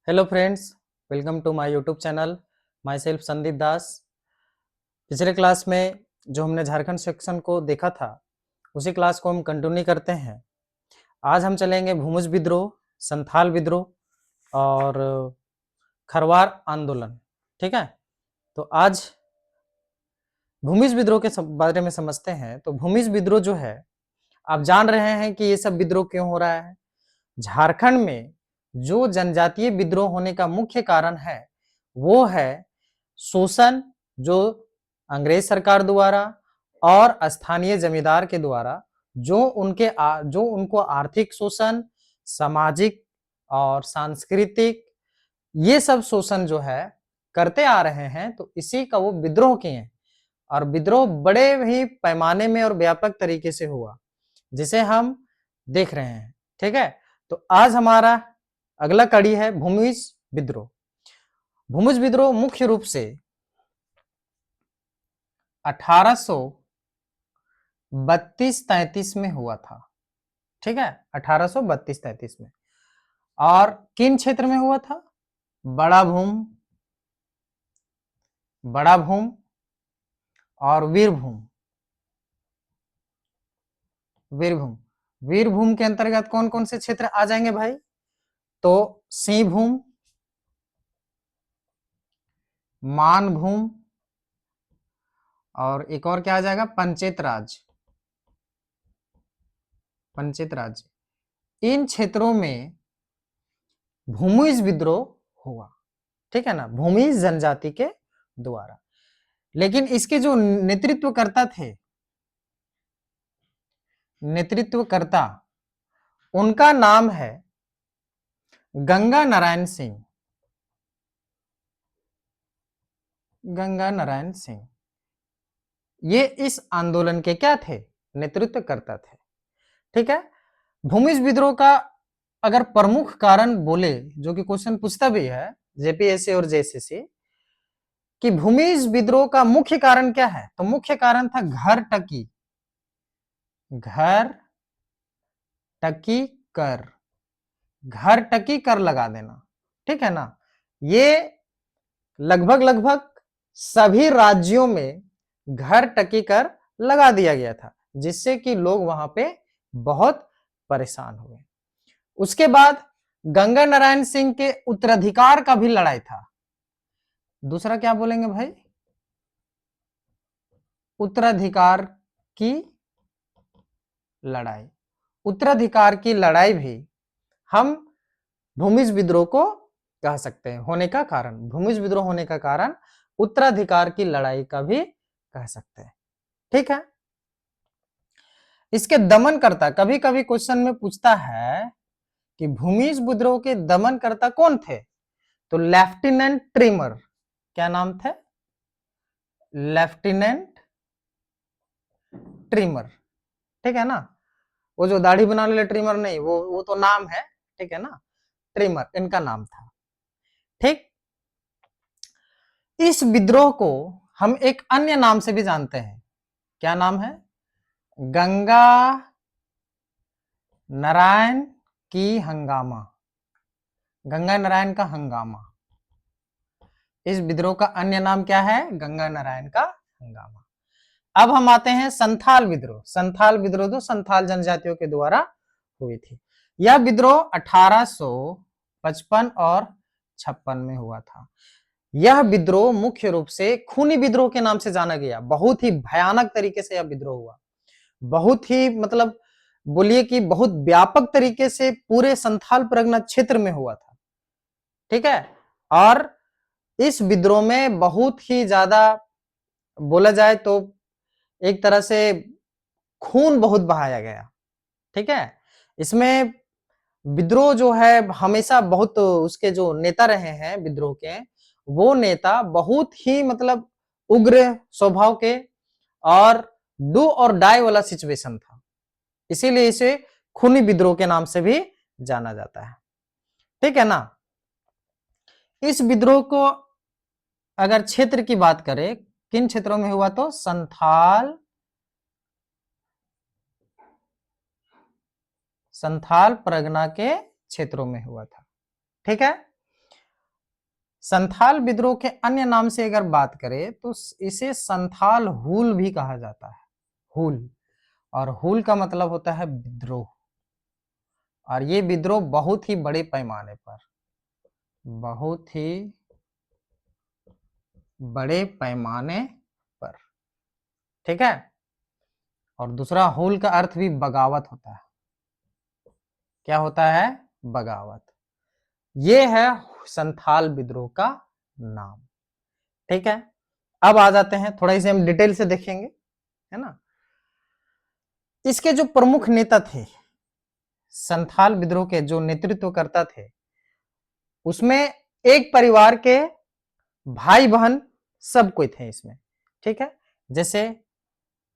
Hello friends, welcome to my YouTube channel. Myself Sandeep Das. पिछले class में जो हमने झारखंड सेक्शन को देखा था उसी क्लास को हम कंटिन्यू करते हैं। आज हम चलेंगे भूमिज विद्रोह, संथाल विद्रोह और खरवार आंदोलन। ठीक है, तो आज भूमिज विद्रोह के बारे में समझते हैं। तो भूमिज विद्रोह जो है, आप जान रहे हैं कि ये सब विद्रोह क्यों हो रहा है। झारखंड में जो जनजातीय विद्रोह होने का मुख्य कारण है वो है शोषण, जो अंग्रेज सरकार द्वारा और स्थानीय जमींदार के द्वारा जो उनको आर्थिक शोषण, सामाजिक और सांस्कृतिक ये सब शोषण जो है करते आ रहे हैं, तो इसी का वो विद्रोह किए। और विद्रोह बड़े ही पैमाने में और व्यापक तरीके से हुआ, जिसे हम देख रहे हैं। ठीक है, तो आज हमारा अगला कड़ी है भूमिज विद्रोह। भूमिज विद्रोह मुख्य रूप से 1832-33 में हुआ था। ठीक है, 1832-33 में। और किन क्षेत्र में हुआ था? बड़ा भूम और वीरभूम। वीरभूम के अंतर्गत कौन कौन से क्षेत्र आ जाएंगे भाई? तो सिंहभूम, मानभूम और एक और क्या आ जाएगा? पंचायत राज। इन क्षेत्रों में भूमिज विद्रोह हुआ। ठीक है ना, भूमिज जनजाति के द्वारा। लेकिन इसके जो नेतृत्वकर्ता उनका नाम है गंगा नारायण सिंह। ये इस आंदोलन के क्या थे? नेतृत्वकर्ता थे। ठीक है, भूमिज विद्रोह का अगर प्रमुख कारण बोले, जो कि क्वेश्चन पूछता भी है जेपीएससी और जेएसएससी, कि भूमिज विद्रोह का मुख्य कारण क्या है, तो मुख्य कारण था घर टकी कर लगा देना। ठीक है ना, ये लगभग सभी राज्यों में घर टकी कर लगा दिया गया था, जिससे कि लोग वहां पे बहुत परेशान हुए। उसके बाद गंगा नारायण सिंह के उत्तराधिकार का भी लड़ाई था। दूसरा क्या बोलेंगे भाई? उत्तराधिकार की लड़ाई भी हम भूमिज विद्रोह को कह सकते हैं होने का कारण। भूमिज विद्रोह होने का कारण उत्तराधिकार की लड़ाई का भी कह सकते हैं। ठीक है, इसके दमनकर्ता, कभी कभी क्वेश्चन में पूछता है कि भूमिज विद्रोह के दमनकर्ता कौन थे, तो लेफ्टिनेंट ट्रिमर। क्या नाम थे? Lieutenant trimmer. ठीक है ना, वो जो दाढ़ी बनाने वाले ट्रिमर नहीं, वो तो नाम है। ठीक है ना, ट्रिमर इनका नाम था। ठीक, इस विद्रोह को हम एक अन्य नाम से भी जानते हैं। क्या नाम है? गंगा नारायण की हंगामा। गंगा नारायण का हंगामा, इस विद्रोह का अन्य नाम क्या है? गंगा नारायण का हंगामा। अब हम आते हैं संथाल विद्रोह। संथाल विद्रोह तो संथाल जनजातियों के द्वारा हुई थी। यह विद्रोह 1855 और 56 में हुआ था। यह विद्रोह मुख्य रूप से खूनी विद्रोह के नाम से जाना गया। बहुत ही भयानक तरीके से यह विद्रोह हुआ। बहुत ही मतलब बोलिए कि बहुत व्यापक तरीके से पूरे संथाल परगना क्षेत्र में हुआ था। ठीक है, और इस विद्रोह में बहुत ही ज्यादा बोला जाए तो एक तरह से खून बहुत बहाया गया। ठीक है, इसमें विद्रोह जो है हमेशा बहुत, उसके जो नेता रहे हैं विद्रोह के, वो नेता बहुत ही मतलब उग्र स्वभाव के और डू और डाई वाला सिचुएशन था। इसीलिए इसे खूनी विद्रोह के नाम से भी जाना जाता है। ठीक है ना, इस विद्रोह को अगर क्षेत्र की बात करें, किन क्षेत्रों में हुआ, तो संथाल परगना के क्षेत्रों में हुआ था। ठीक है, संथाल विद्रोह के अन्य नाम से अगर बात करें तो इसे संथाल हूल भी कहा जाता है, हूल। और हूल का मतलब होता है विद्रोह, और ये विद्रोह बहुत ही बड़े पैमाने पर, बहुत ही बड़े पैमाने पर, ठीक है। और दूसरा हूल का अर्थ भी बगावत होता है। क्या होता है? बगावत। ये है संथाल विद्रोह का नाम, ठीक है। अब आ जाते हैं, थोड़ा इसे हम डिटेल से देखेंगे, है ना। इसके जो प्रमुख नेता थे, संथाल विद्रोह के जो नेतृत्व करता थे, उसमें एक परिवार के भाई बहन सब कोई थे इसमें, ठीक है। जैसे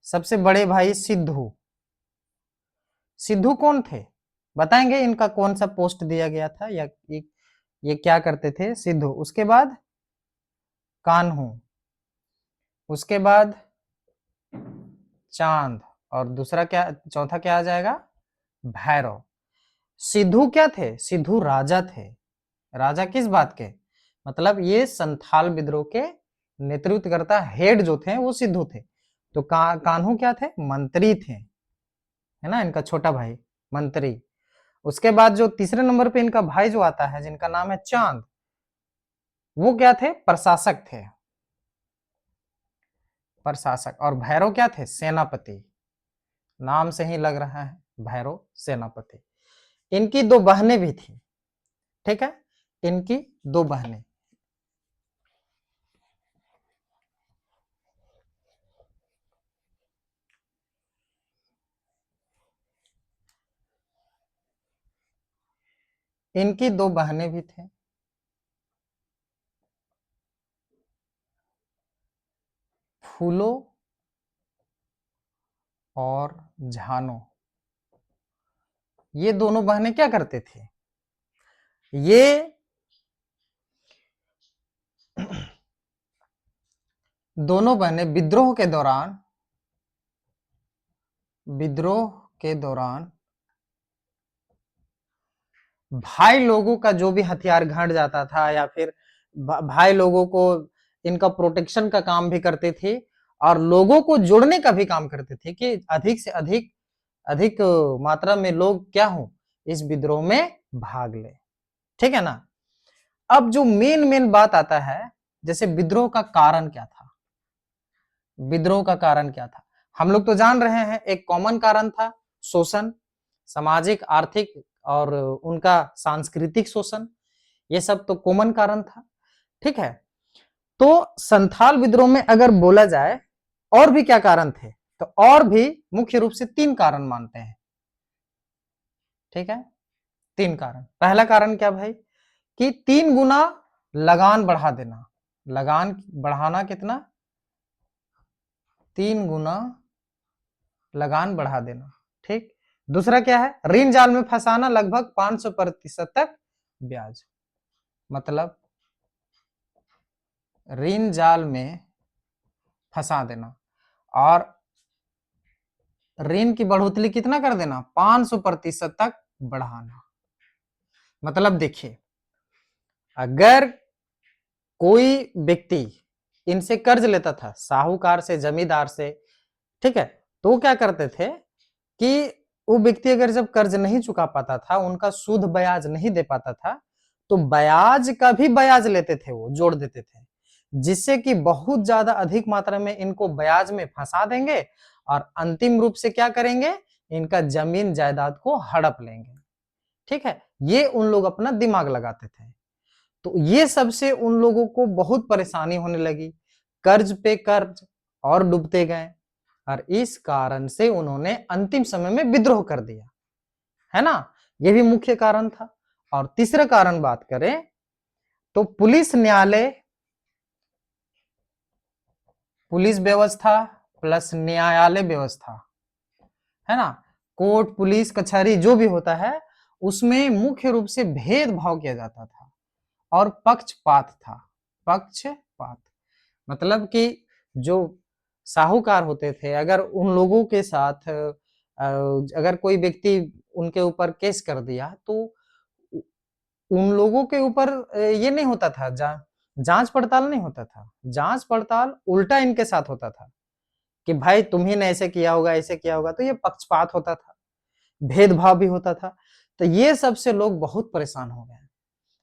सबसे बड़े भाई सिद्धू। सिद्धू कौन थे बताएंगे? इनका कौन सा पोस्ट दिया गया था, या ये क्या करते थे? सिद्धू। उसके बाद कान्हू, उसके बाद चांद, और दूसरा क्या, चौथा क्या आ जाएगा? भैरव। सिद्धू क्या थे? सिद्धू राजा थे। राजा किस बात के? मतलब ये संथाल विद्रोह के नेतृत्वकर्ता, हेड जो थे वो सिद्धू थे। तो कान्हू क्या थे? मंत्री थे, है ना, इनका छोटा भाई मंत्री। उसके बाद जो तीसरे नंबर पे इनका भाई जो आता है, जिनका नाम है चांद, वो क्या थे? प्रशासक थे, प्रशासक। और भैरव क्या थे? सेनापति। नाम से ही लग रहा है, भैरव सेनापति। इनकी दो बहनें भी थी, ठीक है, इनकी दो बहनें। इनकी दो बहनें भी थे। फूलो और झानो। ये दोनों बहनें क्या करते थे? ये दोनों बहनें विद्रोह के दौरान, विद्रोह के दौरान भाई लोगों का जो भी हथियार घट जाता था, या फिर भाई लोगों को इनका प्रोटेक्शन का काम भी करते थे, और लोगों को जोड़ने का भी काम करते थे कि अधिक से अधिक अधिक मात्रा में लोग क्या हो, इस विद्रोह में भाग ले, ठीक है ना। अब जो मेन मेन बात आता है, जैसे विद्रोह का कारण क्या था? विद्रोह का कारण क्या था? हम लोग तो जान रहे हैं, एक कॉमन कारण था शोषण, सामाजिक, आर्थिक और उनका सांस्कृतिक शोषण। ये सब तो कॉमन कारण था, ठीक है। तो संथाल विद्रोह में अगर बोला जाए और भी क्या कारण थे, तो और भी मुख्य रूप से 3 कारण मानते हैं, ठीक है। 3 कारण। पहला कारण क्या भाई? कि 3 गुना लगान बढ़ा देना। लगान बढ़ाना कितना? 3 गुना लगान बढ़ा देना, ठीक। दूसरा क्या है? ऋण जाल में फंसाना, लगभग 500% तक ब्याज। मतलब ऋण जाल में फंसा देना, और ऋण की बढ़ोतरी कितना कर देना? 500% तक बढ़ाना। मतलब देखिए, अगर कोई व्यक्ति इनसे कर्ज लेता था, साहूकार से, जमींदार से, ठीक है, तो वो क्या करते थे कि वो व्यक्ति अगर जब कर्ज नहीं चुका पाता था, उनका शुद्ध ब्याज नहीं दे पाता था, तो ब्याज का भी ब्याज लेते थे, वो जोड़ देते थे, जिससे कि बहुत ज्यादा अधिक मात्रा में इनको ब्याज में फंसा देंगे, और अंतिम रूप से क्या करेंगे? इनका जमीन जायदाद को हड़प लेंगे, ठीक है। ये उन लोग अपना दिमाग लगाते थे। तो ये सबसे उन लोगों को बहुत परेशानी होने लगी, कर्ज पे कर्ज और डूबते गए, और इस कारण से उन्होंने अंतिम समय में विद्रोह कर दिया, है ना। यह भी मुख्य कारण था। और तीसरा कारण बात करें तो पुलिस न्यायालय, पुलिस व्यवस्था प्लस न्यायालय व्यवस्था, है ना, कोर्ट, पुलिस, कचहरी जो भी होता है, उसमें मुख्य रूप से भेदभाव किया जाता था और पक्षपात था। पक्षपात मतलब कि जो साहूकार होते थे, अगर उन लोगों के साथ अगर कोई व्यक्ति उनके ऊपर केस कर दिया, तो उन लोगों के ऊपर ये नहीं होता था, जांच पड़ताल नहीं होता था, जांच पड़ताल उल्टा इनके साथ होता था कि भाई तुम ही ने ऐसे किया होगा, ऐसे किया होगा। तो ये पक्षपात होता था, भेदभाव भी होता था। तो ये सबसे लोग बहुत परेशान हो गए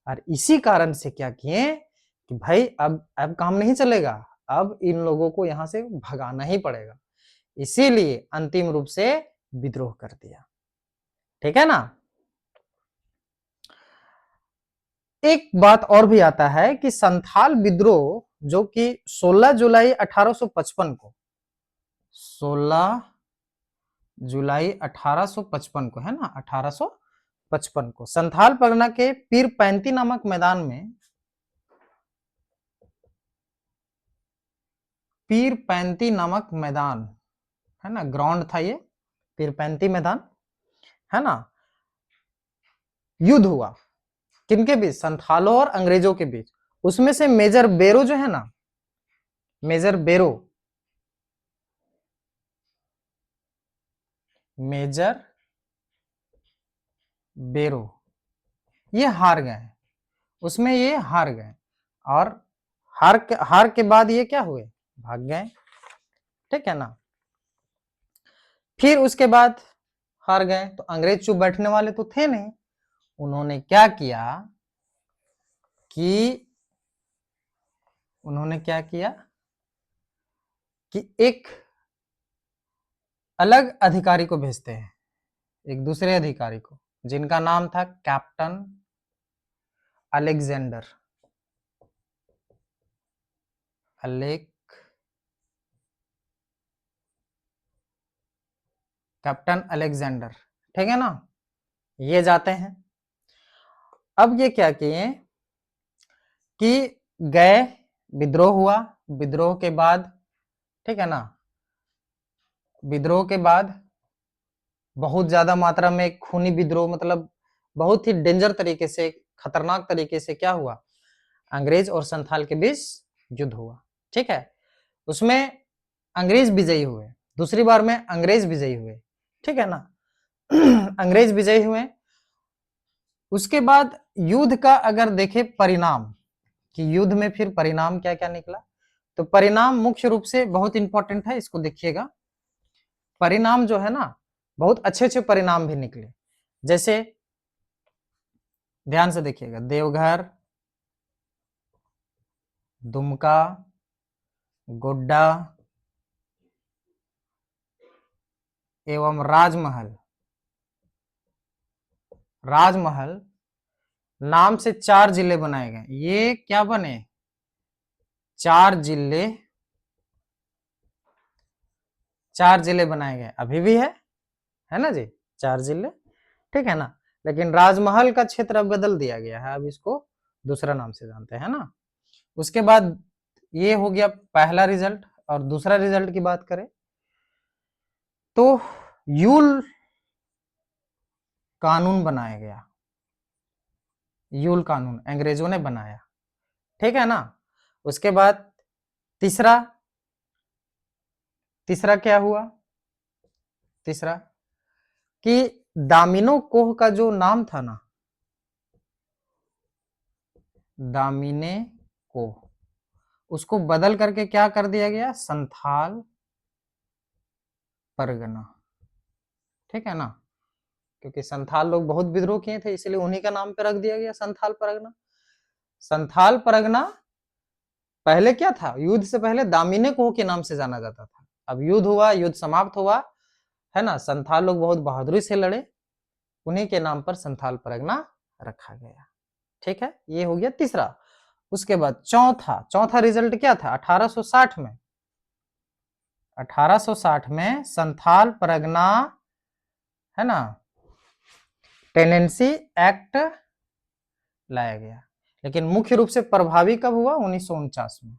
और इसी कारण से क्या किए कि भाई अब काम नहीं चलेगा, अब इन लोगों को यहां से भगाना ही पड़ेगा। इसीलिए अंतिम रूप से विद्रोह कर दिया। ठीक है ना। एक बात और भी आता है कि संथाल विद्रोह जो कि 16 जुलाई 1855 को 16 जुलाई 1855 को है ना, 1855 को संथाल परगना के पीर पैंती नामक मैदान में, पीर पैंती नामक मैदान है ना, ग्राउंड था ये, पीर पैंती मैदान है ना, युद्ध हुआ किनके बीच, संथालों और अंग्रेजों के बीच। उसमें से मेजर बेरो जो है ना, मेजर बेरो, मेजर बेरो ये हार गए, उसमें ये हार गए और हार के बाद ये क्या हुए, भाग गए। ठीक है ना। फिर उसके बाद हार गए तो अंग्रेज चुप बैठने वाले तो थे नहीं, उन्होंने क्या किया कि उन्होंने क्या किया कि एक अलग अधिकारी को भेजते हैं, एक दूसरे अधिकारी को, जिनका नाम था कैप्टन अलेक्जेंडर, कैप्टन अलेक्जेंडर। ठीक है ना। ये जाते हैं, अब ये क्या किए कि गए, विद्रोह हुआ, विद्रोह के बाद ठीक है ना, विद्रोह के बाद बहुत ज्यादा मात्रा में खूनी विद्रोह, मतलब बहुत ही डेंजर तरीके से, खतरनाक तरीके से क्या हुआ, अंग्रेज और संथाल के बीच युद्ध हुआ। ठीक है। उसमें अंग्रेज विजयी हुए, दूसरी बार में अंग्रेज विजयी हुए। ठीक है ना। अंग्रेज विजयी हुए। उसके बाद युद्ध का अगर देखें परिणाम कि युद्ध में फिर परिणाम क्या क्या निकला, तो परिणाम मुख्य रूप से बहुत इंपॉर्टेंट है, इसको देखिएगा। परिणाम जो है ना, बहुत अच्छे अच्छे परिणाम भी निकले। जैसे ध्यान से देखिएगा, देवघर, दुमका, गोड्डा एवं राजमहल, राजमहल नाम से 4 जिले बनाए गए। ये क्या बने, 4 जिले, 4 जिले बनाए गए, अभी भी है ना जी, 4 जिले। ठीक है ना। लेकिन राजमहल का क्षेत्र अब बदल दिया गया है, अब इसको दूसरा नाम से जानते हैं ना। उसके बाद ये हो गया पहला रिजल्ट। और दूसरा रिजल्ट की बात करें तो यूल कानून बनाया गया, यूल कानून अंग्रेजों ने बनाया। ठीक है ना। उसके बाद तीसरा, तीसरा क्या हुआ, तीसरा कि दामिनो कोह का जो नाम था ना, दामिने कोह, उसको बदल करके क्या कर दिया गया, संथाल परगना। ठीक है ना। क्योंकि संथाल लोग बहुत विद्रोह किए थे, इसलिए उन्हीं का नाम पे रख दिया गया संथाल परगना। संथाल परगना पहले क्या था, युद्ध से पहले दामिने कोह के नाम से जाना जाता था। अब युद्ध हुआ, युद्ध समाप्त हुआ है ना, संथाल लोग बहुत बहादुरी से लड़े, उन्हीं के नाम पर संथाल परगना रखा गया। ठीक है, ये हो गया तीसरा। उसके बाद चौथा, चौथा रिजल्ट क्या था, 1860 में, 1860 में संथाल परगना है ना, टेनेंसी एक्ट लाया गया। लेकिन मुख्य रूप से प्रभावी कब हुआ, 1949 में,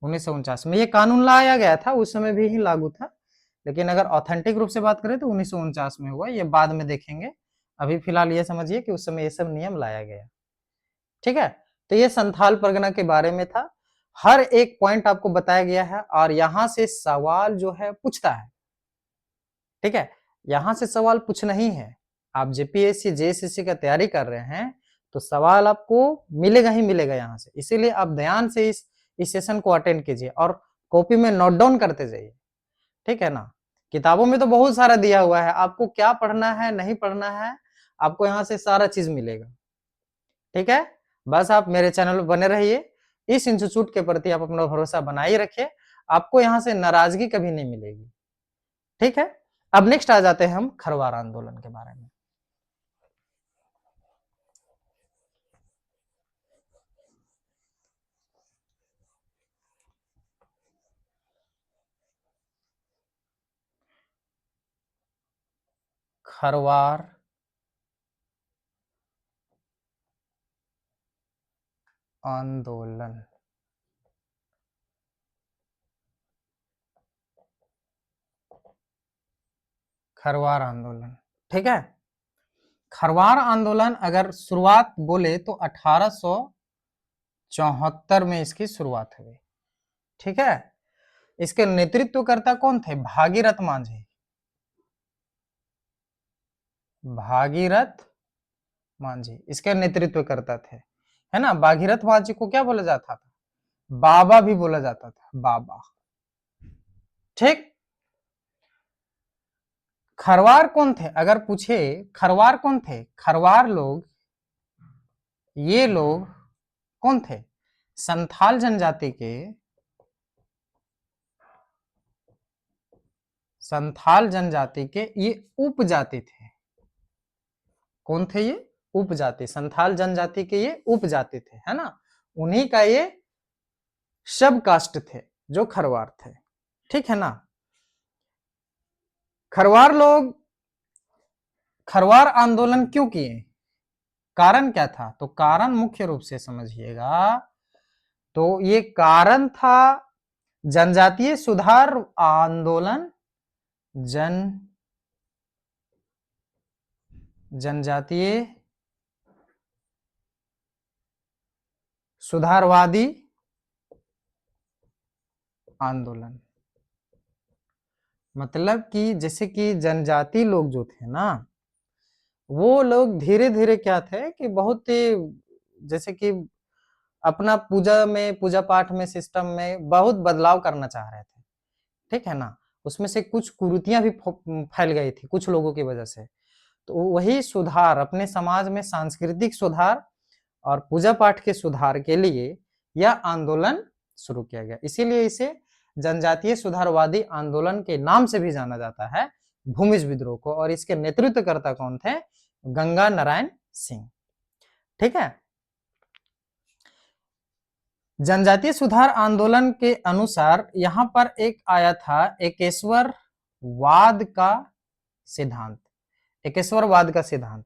1949 में ये कानून लाया गया था, उस समय भी ही लागू था। लेकिन अगर ऑथेंटिक रूप से बात करें तो 1949 में हुआ, ये बाद में देखेंगे। अभी फिलहाल ये समझिए कि उस समय ये सब नियम लाया गया। ठीक है। तो ये संथाल परगना के बारे में था, हर एक पॉइंट आपको बताया गया है और यहां से सवाल जो है पूछता है। ठीक है, यहां से सवाल पूछना ही है। आप जेपीएससी जेएसएससी का तैयारी कर रहे हैं तो सवाल आपको मिलेगा ही मिलेगा यहाँ से, इसीलिए आप ध्यान से इस सेशन को अटेंड कीजिए और कॉपी में नोट डाउन करते जाइए, ठीक है ना। किताबों में तो बहुत सारा दिया हुआ है, आपको क्या पढ़ना है नहीं पढ़ना है, आपको यहाँ से सारा चीज मिलेगा, ठीक है। बस आप मेरे चैनल पर बने रहिए, इस इंस्टीट्यूट के प्रति आप अपना भरोसा बनाए रखिए, आपको यहाँ से नाराजगी कभी नहीं मिलेगी, ठीक है। अब नेक्स्ट आ जाते हैं हम खरवार आंदोलन के बारे में। खरवार आंदोलन, खरवार आंदोलन, ठीक है। खरवार आंदोलन अगर शुरुआत बोले तो 1874 में इसकी शुरुआत हुई, ठीक है। इसके नेतृत्वकर्ता कौन थे? भागीरथ मांझी, भागीरथ मांझी इसके नेतृत्वकर्ता थे, है ना। भागीरथ मांझी को क्या बोला जाता था? बाबा भी बोला जाता था, बाबा, ठीक। खरवार कौन थे? अगर पूछे खरवार कौन थे, खरवार लोग, ये लोग कौन थे? संथाल जनजाति के, संथाल जनजाति के ये उपजाति थे। कौन थे ये? उपजाति, संथाल जनजाति के ये उपजाति थे, है ना। उन्हीं का ये सब कास्ट थे जो खरवार थे, ठीक है ना। खरवार लोग खरवार आंदोलन क्यों किए? कारण क्या था? तो कारण मुख्य रूप से समझिएगा, तो ये कारण था जनजातीय सुधार आंदोलन, जनजातीय सुधारवादी आंदोलन। मतलब कि जैसे कि जनजाति लोग जो थे ना, वो लोग धीरे धीरे क्या थे कि बहुत ही, जैसे कि अपना पूजा में, पूजा पाठ में, सिस्टम में बहुत बदलाव करना चाह रहे थे, ठीक है ना। उसमें से कुछ कुरीतियां भी फैल गई थी कुछ लोगों की वजह से, तो वही सुधार, अपने समाज में सांस्कृतिक सुधार और पूजा पाठ के सुधार के लिए यह आंदोलन शुरू किया गया, इसीलिए इसे जनजातीय सुधारवादी आंदोलन के नाम से भी जाना जाता है, भूमिज विद्रोह को। और इसके नेतृत्वकर्ता कौन थे? गंगा नारायण सिंह, ठीक है। जनजातीय सुधार आंदोलन के अनुसार यहां पर एक आया था एकेश्वरवाद का सिद्धांत, एकेश्वरवाद का सिद्धांत।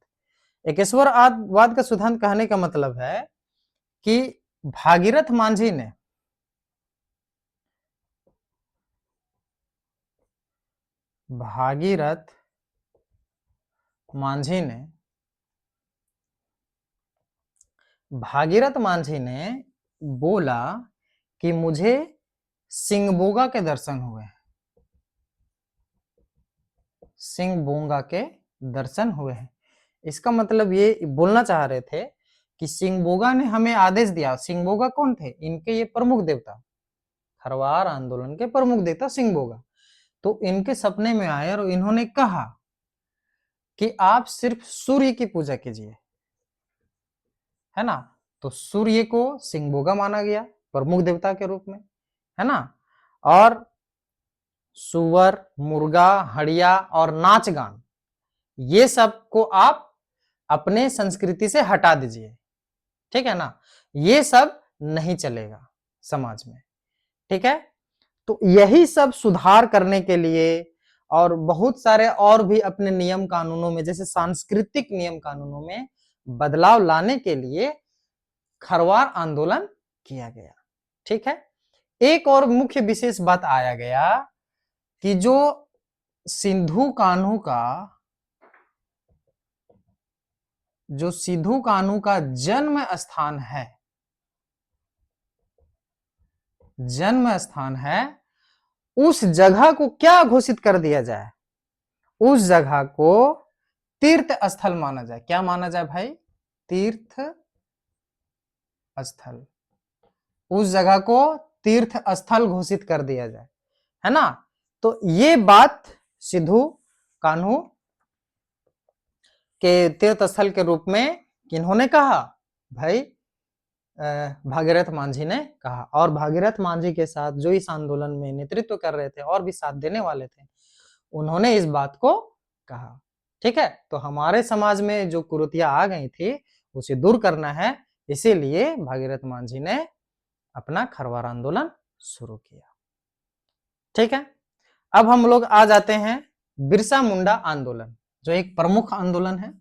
एकेश्वरवाद का सिद्धांत कहने का मतलब है कि भागीरथ मांझी ने, भागीरथ मांझी ने, भागीरथ मांझी ने बोला कि मुझे सिंगबोगा के दर्शन हुए, सिंगबोगा के दर्शन हुए हैं। इसका मतलब ये बोलना चाह रहे थे कि सिंगबोगा ने हमें आदेश दिया। सिंगबोगा कौन थे? इनके ये प्रमुख देवता, खरवार आंदोलन के प्रमुख देवता सिंगबोगा। तो इनके सपने में आए और इन्होंने कहा कि आप सिर्फ सूर्य की पूजा कीजिए, है ना। तो सूर्य को सिंगबोगा माना गया प्रमुख देवता के रूप में, है ना। और सुअर, मुर्गा, हड़िया और नाच गान, ये सब को आप अपने संस्कृति से हटा दीजिए, ठीक है ना। ये सब नहीं चलेगा समाज में, ठीक है। तो यही सब सुधार करने के लिए और बहुत सारे और भी अपने नियम कानूनों में, जैसे सांस्कृतिक नियम कानूनों में बदलाव लाने के लिए खरवार आंदोलन किया गया, ठीक है। एक और मुख्य विशेष बात आया गया कि जो सिंधु कान्हू का, जो सिंधु कान्हू का जन्म स्थान है, जन्म स्थान है, उस जगह को क्या घोषित कर दिया जाए? उस जगह को तीर्थ स्थल माना जाए। क्या माना जाए भाई? तीर्थ स्थल, उस जगह को तीर्थ स्थल घोषित कर दिया जाए, है ना। तो ये बात सिद्धू कान्हू के तीर्थ स्थल के रूप में किन्होंने कहा? भाई भागीरथ मांझी ने कहा। और भागीरथ मांझी के साथ जो इस आंदोलन में नेतृत्व कर रहे थे और भी साथ देने वाले थे, उन्होंने इस बात को कहा। ठीक है, तो हमारे समाज में जो कुरीतियां आ गई थी उसे दूर करना है, इसीलिए भागीरथ मांझी ने अपना खरवार आंदोलन शुरू किया। ठीक है, अब हम लोग आ जाते हैं बिरसा मुंडा आंदोलन, जो एक प्रमुख आंदोलन है।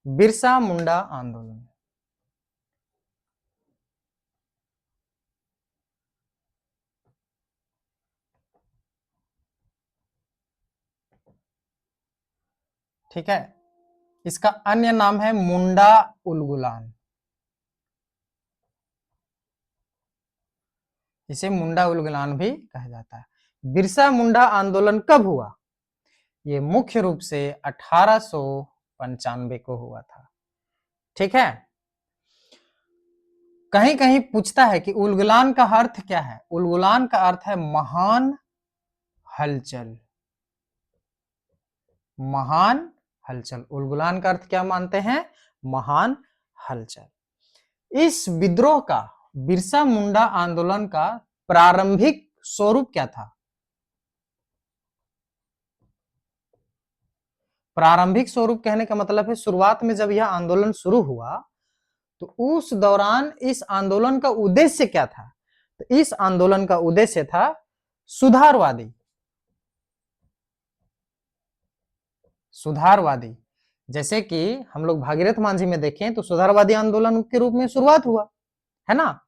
बिरसा मुंडा आंदोलन, ठीक है, इसका अन्य नाम है मुंडा उलगुलान। इसे मुंडा उलगुलान भी कहा जाता है। बिरसा मुंडा आंदोलन कब हुआ? ये मुख्य रूप से 1895 को हुआ था। ठीक है, कहीं कहीं पूछता है कि उलगुलान का अर्थ क्या है? उलगुलान का अर्थ है महान हलचल। महान हलचल, उलगुलान का अर्थ क्या मानते हैं? महान हलचल। इस विद्रोह का, बिरसा मुंडा आंदोलन का प्रारंभिक स्वरूप क्या था? प्रारंभिक स्वरूप कहने का मतलब है शुरुआत में जब यह आंदोलन शुरू हुआ तो उस दौरान इस आंदोलन का उद्देश्य क्या था? तो इस आंदोलन का उद्देश्य था सुधारवादी। सुधारवादी, जैसे कि हम लोग भागीरथ मांझी में देखें तो सुधारवादी आंदोलन के रूप में शुरुआत हुआ, है ना।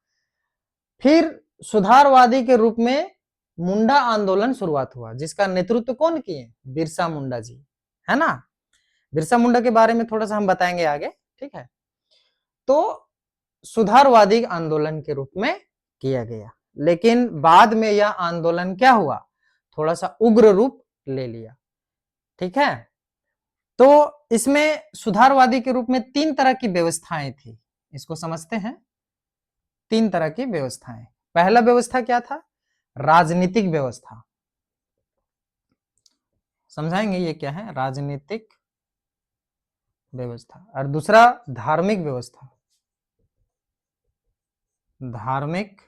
फिर सुधारवादी के रूप में मुंडा आंदोलन शुरुआत हुआ, जिसका नेतृत्व कौन किए? बिरसा मुंडा जी, है ना। बिरसा मुंडा के बारे में थोड़ा सा हम बताएंगे आगे, ठीक है। तो सुधारवादी आंदोलन के रूप में किया गया, लेकिन बाद में यह आंदोलन क्या हुआ? थोड़ा सा उग्र रूप ले लिया। ठीक है, तो इसमें सुधारवादी के रूप में 3 तरह की व्यवस्थाएं थी, इसको समझते हैं। 3 तरह की व्यवस्थाएं। पहला व्यवस्था क्या था? राजनीतिक व्यवस्था। समझाएंगे ये क्या है राजनीतिक व्यवस्था। और दूसरा धार्मिक व्यवस्था, धार्मिक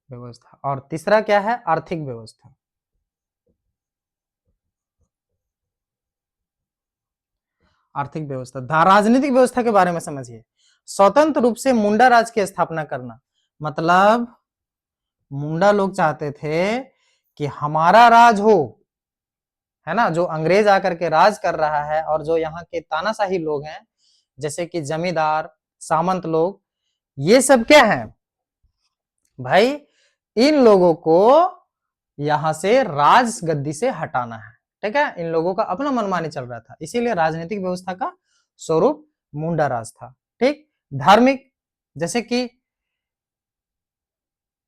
व्यवस्था। और तीसरा क्या है? आर्थिक व्यवस्था। आर्थिक व्यवस्था। राजनीतिक व्यवस्था के बारे में समझिए। स्वतंत्र रूप से मुंडा राज की स्थापना करना, मतलब मुंडा लोग चाहते थे कि हमारा राज हो, है ना। जो अंग्रेज आकर के राज कर रहा है और जो यहाँ के तानाशाही लोग हैं, जैसे कि जमींदार, सामंत लोग, ये सब क्या है भाई? इन लोगों को यहां से राज गद्दी से हटाना है। ठीक है, इन लोगों का अपना मनमानी चल रहा था, इसीलिए राजनीतिक व्यवस्था का स्वरूप मुंडा राज था। ठीक, धार्मिक, जैसे कि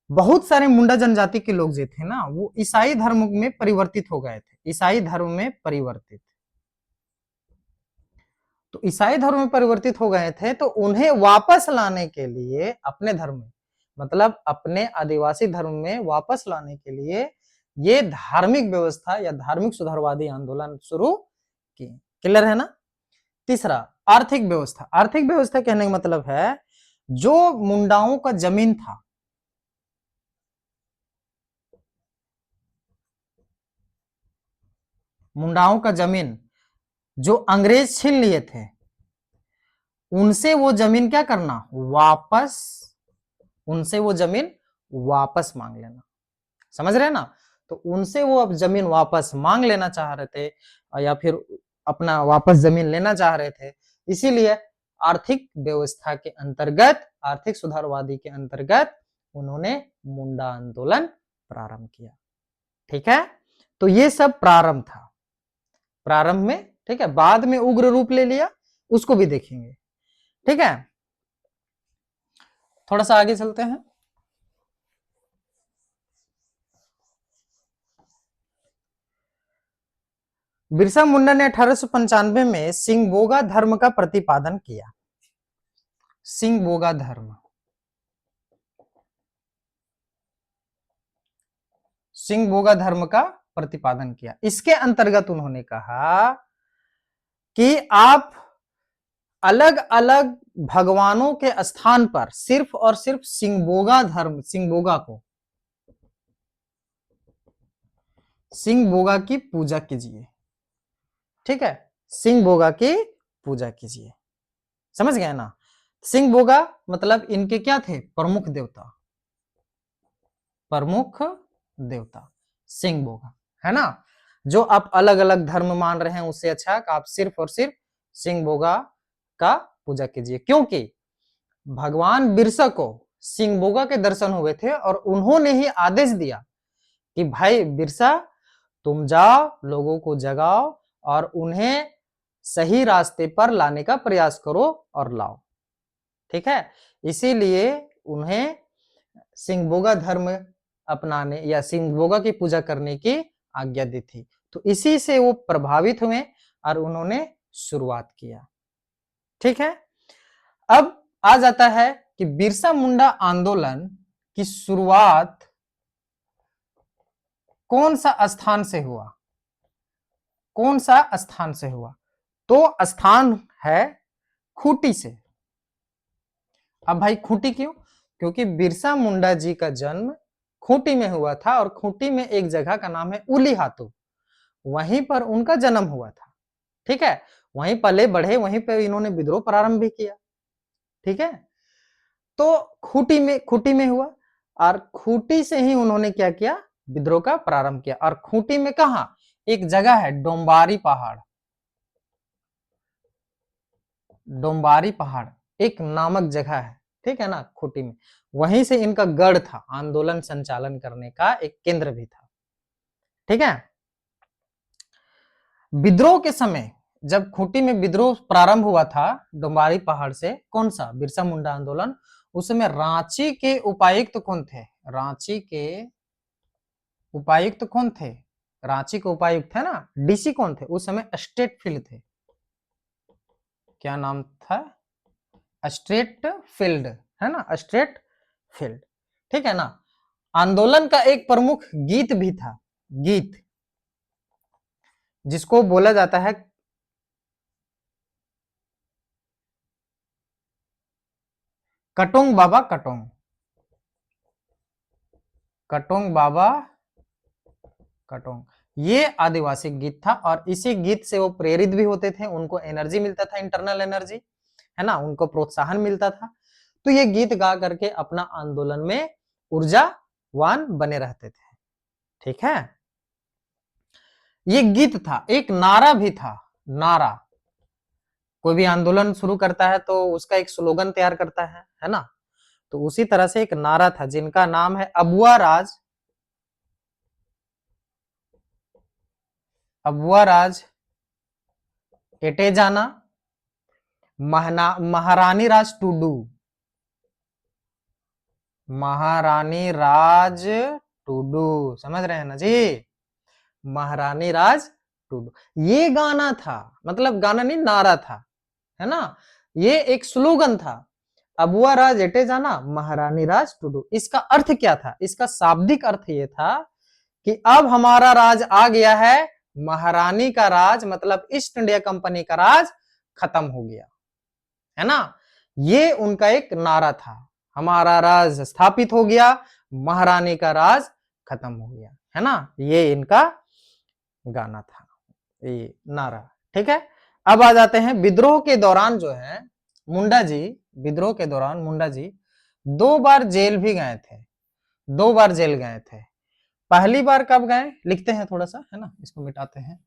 बहुत सारे मुंडा जनजाति के लोग जो थे ना, वो ईसाई धर्म में परिवर्तित हो गए थे। ईसाई धर्म में परिवर्तित, तो ईसाई धर्म में परिवर्तित हो गए थे, तो उन्हें वापस लाने के लिए अपने धर्म में, मतलब अपने आदिवासी धर्म में वापस लाने के लिए ये धार्मिक व्यवस्था या धार्मिक सुधारवादी आंदोलन शुरू किए। क्लियर है ना। तीसरा आर्थिक व्यवस्था। आर्थिक व्यवस्था कहने का मतलब है जो मुंडाओं का जमीन था, मुंडाओं का जमीन जो अंग्रेज छीन लिए थे, उनसे वो जमीन क्या करना? वापस, उनसे वो जमीन वापस मांग लेना। समझ रहे हैं ना। तो उनसे वो अब जमीन वापस मांग लेना चाह रहे थे, या फिर अपना वापस जमीन लेना चाह रहे थे। इसीलिए आर्थिक व्यवस्था के अंतर्गत, आर्थिक सुधारवादी के अंतर्गत उन्होंने मुंडा आंदोलन प्रारंभ किया। ठीक है, तो ये सब प्रारंभ था, प्रारंभ में। ठीक है, बाद में उग्र रूप ले लिया, उसको भी देखेंगे। ठीक है, थोड़ा सा आगे चलते हैं। बिरसा मुंडा ने 1895 में सिंगबोगा धर्म का प्रतिपादन किया। सिंगबोगा धर्म, सिंगबोगा धर्म का प्रतिपादन किया। इसके अंतर्गत उन्होंने कहा कि आप अलग अलग भगवानों के स्थान पर सिर्फ और सिर्फ सिंगबोगा धर्म, सिंगबोगा को, सिंगबोगा की पूजा कीजिए। ठीक है, सिंगबोगा की पूजा कीजिए। समझ गए ना? सिंगबोगा मतलब इनके क्या थे? प्रमुख देवता, प्रमुख देवता सिंगबोगा, है ना? जो आप अलग अलग धर्म मान रहे हैं उससे अच्छा आप सिर्फ और सिर्फ सिंगबोगा का पूजा कीजिए, क्योंकि भगवान बिरसा को सिंगबोगा के दर्शन हुए थे और उन्होंने ही आदेश दिया कि भाई बिरसा तुम जाओ, लोगों को जगाओ और उन्हें सही रास्ते पर लाने का प्रयास करो और लाओ। ठीक है, इसीलिए उन्हें सिंगबोगा धर्म अपनाने या सिंगबोगा की पूजा करने की आज्ञा दी थी। तो इसी से वो प्रभावित हुए और उन्होंने शुरुआत किया। ठीक है, अब आ जाता है कि बिरसा मुंडा आंदोलन की शुरुआत कौन सा स्थान से हुआ? कौन सा स्थान से हुआ? तो स्थान है खूंटी से। अब भाई खूंटी क्यों? क्योंकि बिरसा मुंडा जी का जन्म खूंटी में हुआ था और खूंटी में एक जगह का नाम है उलीहातू, वहीं पर उनका जन्म हुआ था। ठीक है, वहीं पले बढ़े, वहीं पर इन्होंने विद्रोह प्रारंभ भी किया। ठीक है, तो खूंटी में हुआ और खूंटी से ही उन्होंने क्या किया? विद्रोह का प्रारंभ किया। और खूंटी में कहा? एक जगह है डोंबारी पहाड़, डोंबारी पहाड़ एक नामक जगह है। ठीक है ना, खूंटी में, वहीं से इनका गढ़ था, आंदोलन संचालन करने का एक केंद्र भी था। ठीक है, विद्रोह के समय जब खूंटी में विद्रोह प्रारंभ हुआ था डोंबारी पहाड़ से, कौन सा? बिरसा मुंडा आंदोलन, उस समय रांची के उपायुक्त कौन थे? रांची के उपायुक्त कौन थे? रांची के उपायुक्त है ना, डीसी कौन थे उस समय? स्टेट फील्ड थे। क्या नाम था? स्ट्रेट फील्ड, है ना, स्ट्रेट फील्ड। ठीक है ना, आंदोलन का एक प्रमुख गीत भी था, गीत जिसको बोला जाता है कटोंग बाबा कटोंग, कटोंग बाबा कटोंग, ये आदिवासी गीत था और इसी गीत से वो प्रेरित भी होते थे, उनको एनर्जी मिलता था, इंटरनल एनर्जी, है ना, उनको प्रोत्साहन मिलता था। तो ये गीत गा करके अपना आंदोलन में ऊर्जावान बने रहते थे। ठीक है, ये गीत था, एक नारा भी था, नारा। कोई भी आंदोलन शुरू करता है तो उसका एक स्लोगन तैयार करता है ना? तो उसी तरह से एक नारा था जिनका नाम है अबुआ राज, अबुआ राज एटे जाना, महारानी राज टुडू, महारानी राज टुडू, समझ रहे हैं ना जी? महारानी राज टुडू, ये गाना था, मतलब गाना नहीं, नारा था, है ना, ये एक स्लोगन था, अबुआ राज एटे जाना, महारानी राज टुडू। इसका अर्थ क्या था? इसका शाब्दिक अर्थ ये था कि अब हमारा राज आ गया है, महारानी का राज मतलब ईस्ट इंडिया कंपनी का राज खत्म हो गया, है ना? ये उनका एक नारा था, हमारा राज स्थापित हो गया, महारानी का राज खत्म हो गया, है ना? ये इनका गाना था, ये नारा। ठीक है, अब आ जाते हैं विद्रोह के दौरान जो है मुंडा जी, विद्रोह के दौरान मुंडा जी 2 बार जेल भी गए थे, 2 बार जेल गए थे। पहली बार कब गए? लिखते हैं थोड़ा सा, है ना, इसको मिटाते हैं।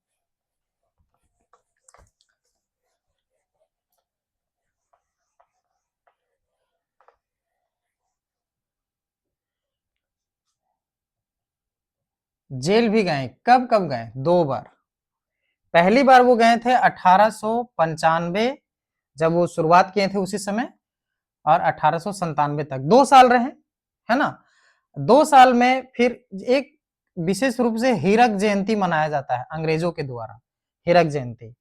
जेल भी गए, कब कब गए? 2 बार। पहली बार वो गए थे 1895, जब वो शुरुआत किए थे उसी समय, और 1897 तक 2 साल रहे, है ना? 2 साल में फिर एक विशेष रूप से हीरक जयंती मनाया जाता है अंग्रेजों के द्वारा। हीरक जयंती,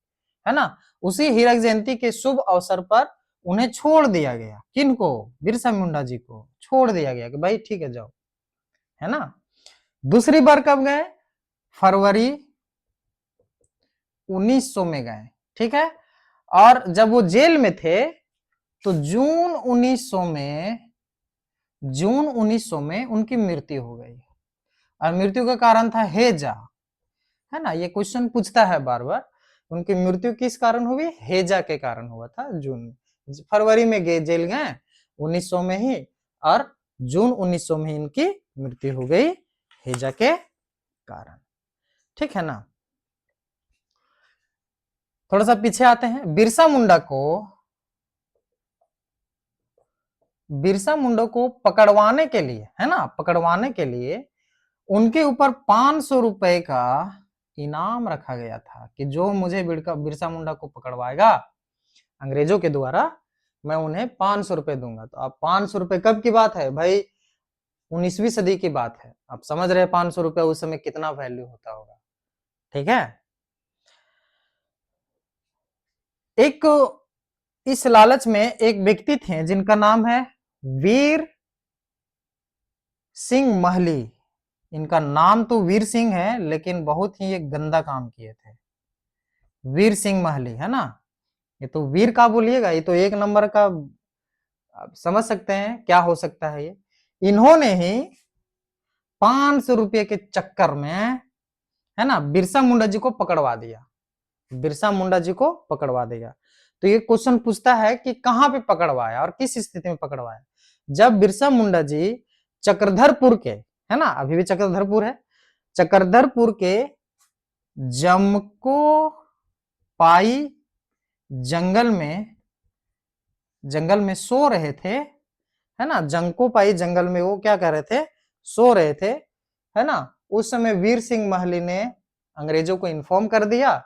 है ना। उसी हीरक जयंती के शुभ अवसर पर उन्हें छोड़ दिया गया। किनको? बिरसा मुंडा जी को छोड़ दिया गया कि भाई ठीक है जाओ, है ना। दूसरी बार कब गए? फरवरी 1900 में गए, ठीक है। और जब वो जेल में थे तो जून 1900 में उनकी मृत्यु हो गई। और मृत्यु का कारण था हैजा, है ना। ये क्वेश्चन पूछता है बार बार, उनकी मृत्यु किस कारण हुई? हैजा के कारण हुआ था। जून में, फरवरी में गए जेल गए 1900 में ही, और जून 1900 में इनकी मृत्यु हो गई हैजा के कारण, ठीक है ना। थोड़ा सा पीछे आते हैं। बिरसा मुंडा को पकड़वाने के लिए, है ना, पकड़वाने के लिए उनके ऊपर 500 रुपए का इनाम रखा गया था कि जो मुझे बिरसा मुंडा को पकड़वाएगा अंग्रेजों के द्वारा, मैं उन्हें 500 रुपए दूंगा। तो अब 500 रुपए कब की बात है भाई? 19वीं सदी की बात है। आप समझ रहे हैं 500 रुपए उस समय कितना वैल्यू होता होगा, ठीक है। एक इस लालच में एक व्यक्ति थे जिनका नाम है वीर सिंह महली। इनका नाम तो वीर सिंह है, लेकिन बहुत ही एक गंदा काम किए थे। वीर सिंह महली, है ना। ये तो वीर का बोलिएगा, ये तो एक नंबर का, आप समझ सकते हैं क्या हो सकता है ये। इन्होंने ही 500 रुपये के चक्कर में, है ना, बिरसा मुंडा जी को पकड़वा दिया। बिरसा मुंडा जी को पकड़वा देगा। तो ये क्वेश्चन पूछता है कि कहां पे पकड़वाया और किस स्थिति में पकड़वाया? जब बिरसा मुंडा जी चक्रधरपुर के, है ना, अभी भी चक्रधरपुर है, चक्रधरपुर के जमको पाई जंगल में सो रहे थे, है ना। जंको पाई जंगल में वो क्या कर रहे थे? सो रहे थे, है ना। उस समय वीर सिंह महली ने अंग्रेजों को इन्फॉर्म कर दिया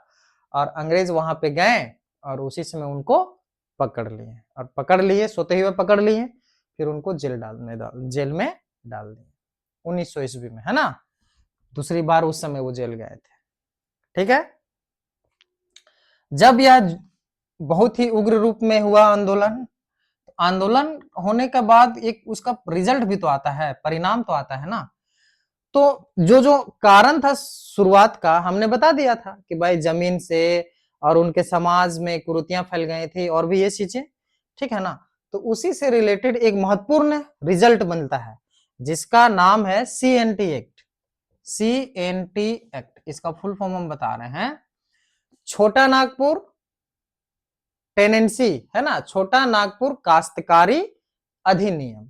और अंग्रेज वहां पे गए और उसी समय उनको पकड़ लिए, और पकड़ लिए, सोते हुए पकड़ लिए, फिर उनको जेल में डाल दिए 1900 ईस्वी में, है ना। दूसरी बार उस समय वो जेल गए थे, ठीक है। जब यह बहुत ही उग्र रूप में हुआ आंदोलन होने के बाद एक उसका रिजल्ट भी तो आता है, परिणाम तो आता है ना। तो जो कारण था शुरुआत का हमने बता दिया था कि भाई जमीन से और उनके समाज में कुरीतियां फैल गई थी और भी ये चीजें, ठीक है ना। तो उसी से रिलेटेड एक महत्वपूर्ण रिजल्ट बनता है जिसका नाम है CNT एक्ट। CNT एक्ट, इसका फुल फॉर्म हम बता रहे हैं, छोटा नागपुर टेनेंसी, है ना, छोटा नागपुर काश्तकारी अधिनियम,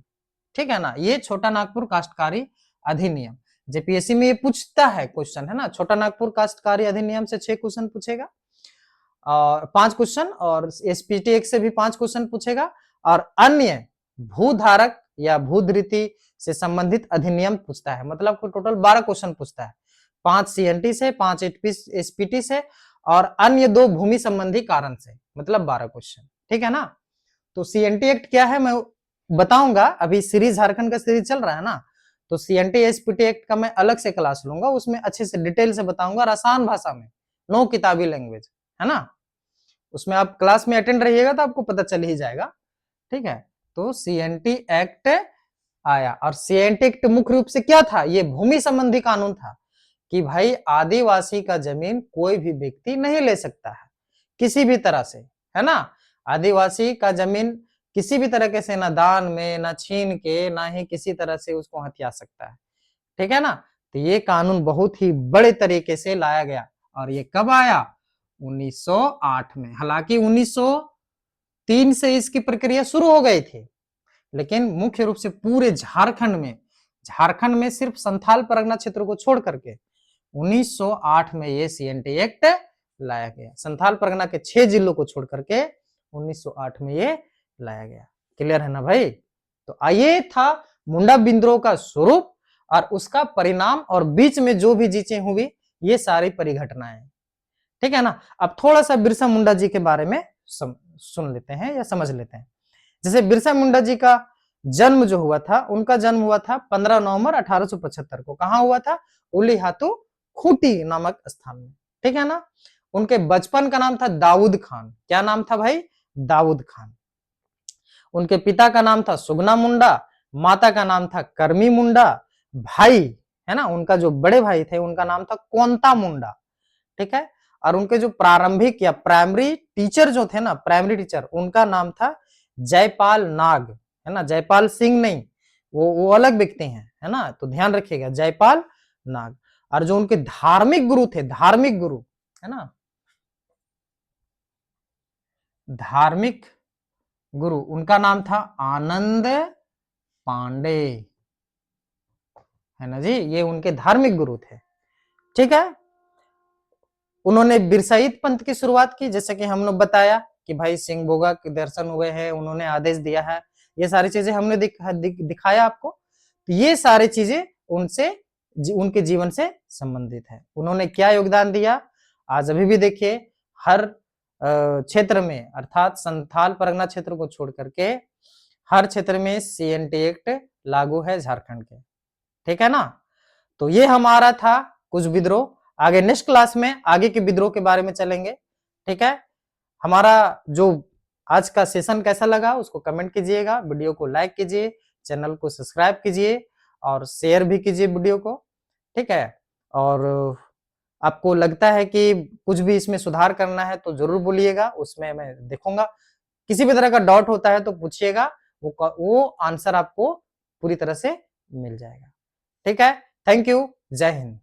ठीक है ना। ये छोटा नागपुर काश्तकारी अधिनियम जेपीएससी में ये पूछता है क्वेश्चन, है ना। छोटा नागपुर काश्तकारी अधिनियम से 6 क्वेश्चन पूछेगा और 5 क्वेश्चन, और एसपीटी एक्ट से भी 5 क्वेश्चन पूछेगा, और अन्य भूधारक या भूधृति से संबंधित अधिनियम पूछता है। मतलब टोटल 12 क्वेश्चन पूछता है, 5 सीएनटी से, 5 एसपीटी से, और अन्य 2 भूमि संबंधी कारण से, मतलब 12 क्वेश्चन, ठीक है ना। तो सीएनटी एक्ट क्या है मैं बताऊंगा, अभी सीरीज झारखंड का सीरीज चल रहा है ना, तो सीएनटी एसपीटी एक्ट का मैं अलग से क्लास लूंगा, उसमें अच्छे से डिटेल से बताऊंगा और आसान भाषा में, नो किताबी लैंग्वेज, है ना। उसमें आप क्लास में अटेंड रहिएगा तो आपको पता चल ही जाएगा, ठीक है। तो सीएनटी एक्ट आया, और सीएनटी एक्ट मुख्य रूप से क्या था? ये भूमि संबंधी कानून था कि भाई आदिवासी का जमीन कोई भी व्यक्ति नहीं ले सकता है किसी भी तरह से, है ना। आदिवासी का जमीन किसी भी तरीके से ना दान में, ना छीन के, ना ही किसी तरह से उसको हथिया सकता है, ठीक है ना। तो ये कानून बहुत ही बड़े तरीके से लाया गया, और ये कब आया? 1908 में। हालांकि 1903 से इसकी प्रक्रिया शुरू हो गई थी, लेकिन मुख्य रूप से पूरे झारखंड में सिर्फ संथाल परगना क्षेत्र को छोड़ करके 1908 में ये सीएनटी एक्ट लाया गया। संथाल परगना के 6 जिलों को छोड़ करके 1908 में ये लाया गया। क्लियर है ना भाई? तो ये था मुंडा विद्रोह का स्वरूप और उसका परिणाम, और बीच में जो भी चीजें हुई ये सारी परिघटनाएं, ठीक है ना। अब थोड़ा सा बिरसा मुंडा जी के बारे में सुन लेते हैं या समझ लेते हैं। जैसे बिरसा मुंडा जी का जन्म जो हुआ था, उनका जन्म हुआ था 15 नवंबर 1875 को। कहां हुआ था? उलीहातू खूंटी नामक स्थान में, ठीक है ना। उनके बचपन का नाम था दाऊद खान। क्या नाम था भाई? दाऊद खान। उनके पिता का नाम था सुगना मुंडा, माता का नाम था करमी मुंडा, भाई है ना उनका जो बड़े भाई थे उनका नाम था कोंता मुंडा, ठीक है। और उनके जो प्रारंभिक या प्राइमरी टीचर जो थे ना, प्राइमरी टीचर, उनका नाम था जयपाल नाग, है ना, जयपाल सिंह नहीं, वो अलग व्यक्ति हैं, है ना, तो ध्यान रखिएगा, जयपाल नाग। और जो उनके धार्मिक गुरु थे, धार्मिक गुरु, है ना, धार्मिक गुरु, उनका नाम था आनंद पांडे, है ना जी, ये उनके धार्मिक गुरु थे, ठीक है। उन्होंने बिरसाइत पंथ की शुरुआत की, जैसे कि हम लोग बताया कि भाई सिंह बोगा के दर्शन हुए हैं, उन्होंने आदेश दिया है, ये सारी चीजें हमने दिखाया आपको। तो ये सारी चीजें उनसे उनके जीवन से संबंधित है। उन्होंने क्या योगदान दिया, आज अभी भी देखिए हर क्षेत्र में, अर्थात संथाल परगना क्षेत्र को छोड़ करके हर क्षेत्र में CNT एक्ट लागू है झारखंड के, ठीक है ना। तो ये हमारा था कुछ विद्रोह। आगे नेक्स्ट क्लास में आगे के विद्रोह के बारे में चलेंगे, ठीक है। हमारा जो आज का सेशन कैसा लगा उसको कमेंट कीजिएगा, वीडियो को लाइक कीजिए, चैनल को सब्सक्राइब कीजिए और शेयर भी कीजिए वीडियो को, ठीक है। और आपको लगता है कि कुछ भी इसमें सुधार करना है तो जरूर बोलिएगा, उसमें मैं देखूंगा। किसी भी तरह का डाउट होता है तो पूछिएगा, वो आंसर आपको पूरी तरह से मिल जाएगा, ठीक है। थैंक यू, जय हिंद।